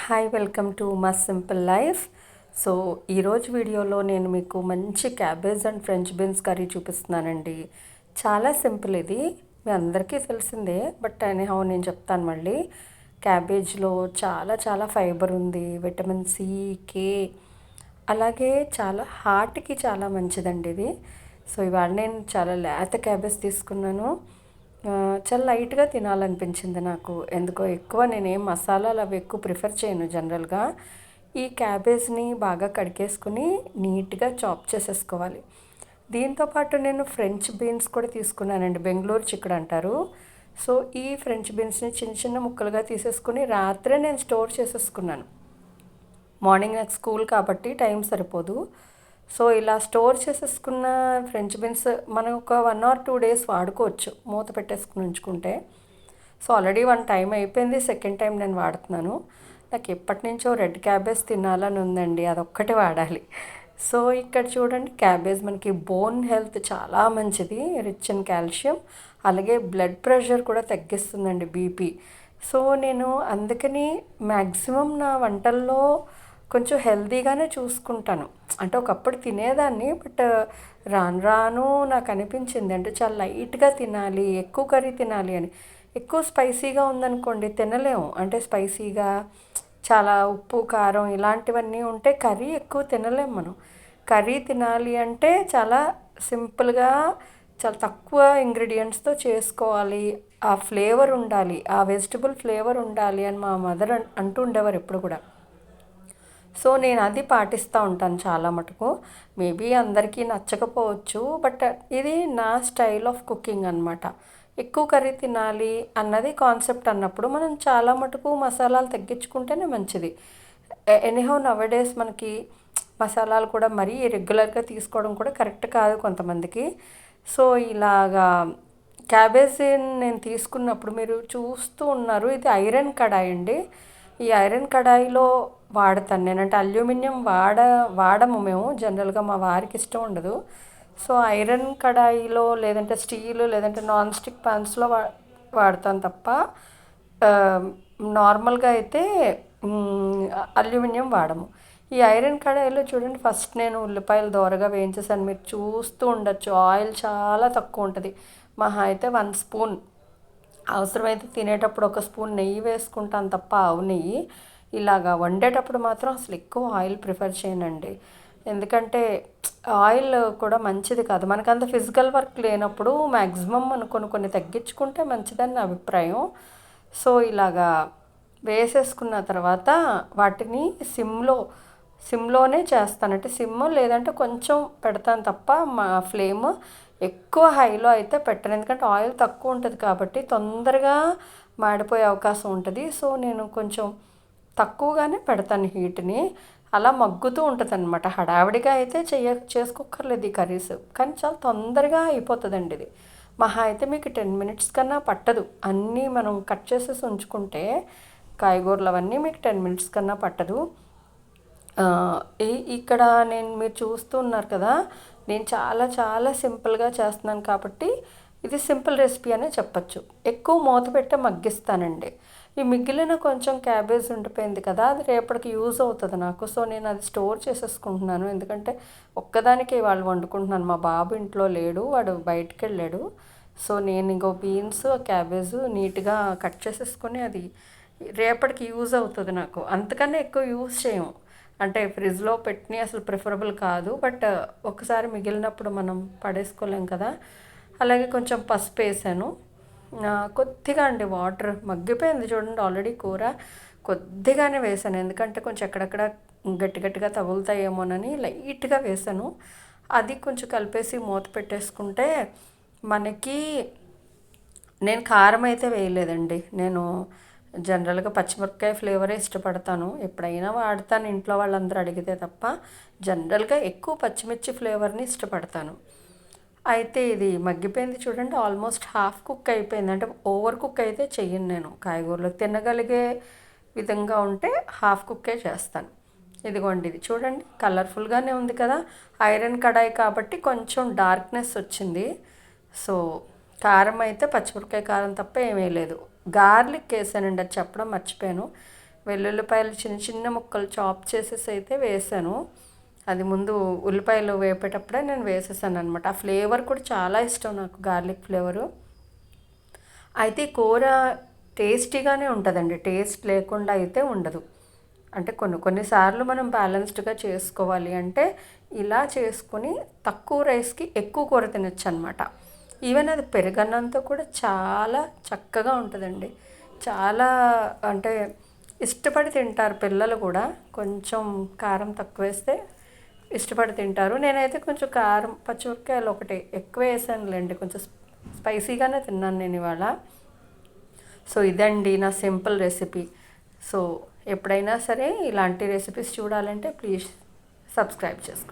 Hi welcome to my simple life. So ఈరోజు వీడియోలో నేను మీకు మంచి cabbage and French beans curry చూపిస్తున్నానండి. చాలా సింపుల్, ఇది మీ అందరికీ తెలిసిందే, బట్ ఎనీహౌ నేను చెప్తాను మళ్ళీ. క్యాబేజ్లో చాలా చాలా ఫైబర్ ఉంది, విటమిన్ సి, కే, అలాగే చాలా హార్ట్కి చాలా మంచిదండి ఇది. సో ఇవాళ నేను చాలా లేత క్యాబేజ్ తీసుకున్నాను. చాలా లైట్గా తినాలనిపించింది నాకు. ఎందుకో ఎక్కువ నేనేం మసాలాలు అవి ఎక్కువ ప్రిఫర్ చేయను జనరల్గా. ఈ క్యాబేజ్ని బాగా కడిగేసుకుని నీట్గా చాప్ చేసేసుకోవాలి. దీంతోపాటు నేను ఫ్రెంచ్ బీన్స్ కూడా తీసుకున్నానండి, బెంగళూరు చిక్కుడు అంటారు. సో ఈ ఫ్రెంచ్ బీన్స్ని చిన్న చిన్న ముక్కలుగా తీసేసుకుని రాత్రే నేను స్టోర్ చేసేసుకున్నాను. మార్నింగ్ నాకు స్కూల్ కాబట్టి టైం సరిపోదు. సో ఇలా స్టోర్ చేసేసుకున్న ఫ్రెంచ్ బీన్స్ మనం ఒక 1 or 2 days వాడుకోవచ్చు మూత పెట్టేసుకుని ఉంచుకుంటే. సో ఆల్రెడీ 1 టైం అయిపోయింది, సెకండ్ టైం నేను వాడుతున్నాను. నాకు ఎప్పటి నుంచో రెడ్ క్యాబేజ్ తినాలని ఉందండి, అదొక్కటి వాడాలి. సో ఇక్కడ చూడండి, క్యాబేజ్ మనకి బోన్ హెల్త్ చాలా మంచిది, రిచ్ ఇన్ కాల్షియం, అలాగే బ్లడ్ ప్రెషర్ కూడా తగ్గిస్తుందండి, బీపీ. సో నేను అందుకని మ్యాక్సిమం నా వంటల్లో కొంచెం హెల్తీగానే చూసుకుంటాను. అంటే ఒకప్పుడు తినేదాన్ని, బట్ రాను రాను నాకు అనిపించింది అంటే చాలా లైట్గా తినాలి, ఎక్కువ కర్రీ తినాలి అని. ఎక్కువ స్పైసీగా ఉందనుకోండి తినలేము, అంటే స్పైసీగా చాలా ఉప్పు కారం ఇలాంటివన్నీ ఉంటే కర్రీ ఎక్కువ తినలేము మనం. కర్రీ తినాలి అంటే చాలా సింపుల్గా, చాలా తక్కువ ఇంగ్రీడియంట్స్తో చేసుకోవాలి, ఆ ఫ్లేవర్ ఉండాలి, ఆ వెజిటబుల్ ఫ్లేవర్ ఉండాలి అని మా మదర్ అంటూ ఉండేవారు ఎప్పుడు కూడా. సో నేను అది పాటిస్తూ ఉంటాను చాలా మటుకు. మేబీ అందరికీ నచ్చకపోవచ్చు, బట్ ఇది నా స్టైల్ ఆఫ్ కుకింగ్ అనమాట. ఎక్కువ కర్రీ తినాలి అన్నది కాన్సెప్ట్ అన్నప్పుడు మనం చాలా మటుకు మసాలాలు తగ్గించుకుంటేనే మంచిది. ఎనీహౌ నవడేస్ మనకి మసాలాలు కూడా మరీ రెగ్యులర్గా తీసుకోవడం కూడా కరెక్ట్ కాదు కొంతమందికి. సో ఇలాగా క్యాబేజ్ నేను తీసుకున్నప్పుడు మీరు చూస్తూ ఉన్నారు, ఇది ఐరన్ కడాయి అండి. ఈ ఐరన్ కడాయిలో వాడతాను నేను, అంటే అల్యూమినియం వాడము మేము జనరల్గా, మా వారికి ఇష్టం ఉండదు. సో ఐరన్ కడాయిలో లేదంటే స్టీల్ లేదంటే నాన్ స్టిక్ ప్యాన్స్లో వాడతాను తప్ప నార్మల్గా అయితే అల్యూమినియం వాడము. ఈ ఐరన్ కడాయిలో చూడండి, ఫస్ట్ నేను ఉల్లిపాయలు దోరగా వేయించేసాను, మీరు చూస్తూ ఉండొచ్చు. ఆయిల్ చాలా తక్కువ ఉంటుంది, మహా అయితే 1 స్పూన్, అవసరమైతే తినేటప్పుడు 1 స్పూన్ నెయ్యి వేసుకుంటాను తప్ప ఆవు నెయ్యి. ఇలాగా వండేటప్పుడు మాత్రం అసలు ఎక్కువ ఆయిల్ ప్రిఫర్ చేయనండి, ఎందుకంటే ఆయిల్ కూడా మంచిది కాదు. మనకంత ఫిజికల్ వర్క్ లేనప్పుడు మ్యాక్సిమం మనం కొన్ని తగ్గించుకుంటే మంచిదని నా అభిప్రాయం. సో ఇలాగా వేసేసుకున్న తర్వాత వాటిని సిమ్లోనే చేస్తాను, అంటే సిమ్ లేదంటే కొంచెం పెడతాను తప్ప మా ఫ్లేమ్ ఎక్కువ హైలో అయితే పెట్టను, ఎందుకంటే ఆయిల్ తక్కువ ఉంటుంది కాబట్టి తొందరగా మాడిపోయే అవకాశం ఉంటుంది. సో నేను కొంచెం తక్కువగానే పెడతాను హీట్ని, అలా మగ్గుతూ ఉంటుంది అనమాట. హడావిడిగా అయితే చేసుకోక్కర్లేదు ఈ కర్రీస్, కానీ చాలా తొందరగా అయిపోతుందండి ఇది. మహా అయితే మీకు 10 minutes కన్నా పట్టదు, అన్నీ మనం కట్ చేసేసి ఉంచుకుంటే కాయగూరలు అవన్నీ మీకు 10 minutes కన్నా పట్టదు. ఇక్కడ మీరు చూస్తూ ఉన్నారు కదా, నేను చాలా చాలా సింపుల్గా చేస్తున్నాను కాబట్టి ఇది సింపుల్ రెసిపీ అనే చెప్పచ్చు. ఎక్కువ మూత పెట్టే మగ్గిస్తానండి. ఈ మిగిలిన కొంచెం క్యాబేజ్ ఉండిపోయింది కదా, అది రేపటికి యూజ్ అవుతుంది నాకు. సో నేను అది స్టోర్ చేసేసుకుంటున్నాను, ఎందుకంటే ఒక్కదానికి వాళ్ళు వండుకుంటున్నాను, మా బాబు ఇంట్లో లేడు, వాడు బయటికి వెళ్ళాడు. సో నేను ఇంకో బీన్స్ క్యాబేజ్ నీట్గా కట్ చేసేసుకొని అది రేపటికి యూజ్ అవుతుంది నాకు. అంతకన్నా ఎక్కువ యూజ్ చేయము, అంటే ఫ్రిడ్జ్లో పెట్టిన అసలు ప్రిఫరబుల్ కాదు, బట్ ఒకసారి మిగిలినప్పుడు మనం పడేసుకోలేం కదా. అలాగే కొంచెం పసుపు వేసాను, కొద్దిగా అండి వాటర్, మగ్గిపోయింది చూడండి ఆల్రెడీ కూర, కొద్దిగానే వేసాను, ఎందుకంటే కొంచెం ఎక్కడెక్కడ గట్టిగా తగులుతాయేమోనని లైట్గా వేసాను. అది కొంచెం కలిపేసి మూత పెట్టేసుకుంటే మనకి, నేను కారం అయితే వేయలేదండి, నేను జనరల్గా పచ్చిమిరపకాయ ఫ్లేవరే ఇష్టపడతాను, ఎప్పుడైనా వాడతాను ఇంట్లో వాళ్ళందరూ అడిగితే తప్ప, జనరల్గా ఎక్కువ పచ్చిమిర్చి ఫ్లేవర్ని ఇష్టపడతాను. అయితే ఇది మగ్గిపోయింది చూడండి, ఆల్మోస్ట్ హాఫ్ కుక్ అయిపోయింది, అంటే ఓవర్ కుక్ అయితే చెయ్యను నేను. కాయగూరలు తినగలిగే విధంగా ఉంటే హాఫ్ కుక్కే చేస్తాను. ఇదిగోండి, ఇది చూడండి కలర్ఫుల్గానే ఉంది కదా, ఐరన్ కడాయి కాబట్టి కొంచెం డార్క్నెస్ వచ్చింది. సో కారం అయితే పచ్చిమిరపకాయ కారం తప్ప ఏమీ లేదు. గార్లిక్ వేసానండి, అది చెప్పడం మర్చిపోయాను. వెల్లుల్లిపాయలు చిన్న చిన్న ముక్కలు చాప్ చేసేసి అయితే వేసాను. అది ముందు ఉల్లిపాయలు వేపేటప్పుడే నేను వేసేసాను అనమాట. ఆ ఫ్లేవర్ కూడా చాలా ఇష్టం నాకు, గార్లిక్ ఫ్లేవరు. అయితే ఈ కూర టేస్టీగానే ఉంటుందండి, టేస్ట్ లేకుండా అయితే ఉండదు. అంటే కొన్నిసార్లు మనం బ్యాలెన్స్డ్గా చేసుకోవాలి అంటే ఇలా చేసుకొని తక్కువ రైస్కి ఎక్కువ కూర తినచ్చు అనమాట. ఈవెన్ అది పెరుగన్నంతో కూడా చాలా చక్కగా ఉంటుందండి. చాలా అంటే ఇష్టపడి తింటారు పిల్లలు కూడా. కొంచెం కారం తక్కువ వేస్తే ఇష్టపడి తింటారు. నేనైతే కొంచెం కారం పచ్చిమిరపకాయలు ఒకటి ఎక్కువ వేసానులేండి, కొంచెం స్పైసీగానే తిన్నాను నేను ఇవాళ. సో ఇదండి నా సింపుల్ రెసిపీ. సో ఎప్పుడైనా సరే ఇలాంటి రెసిపీస్ చూడాలంటే ప్లీజ్ సబ్స్క్రైబ్ చేసుకోండి.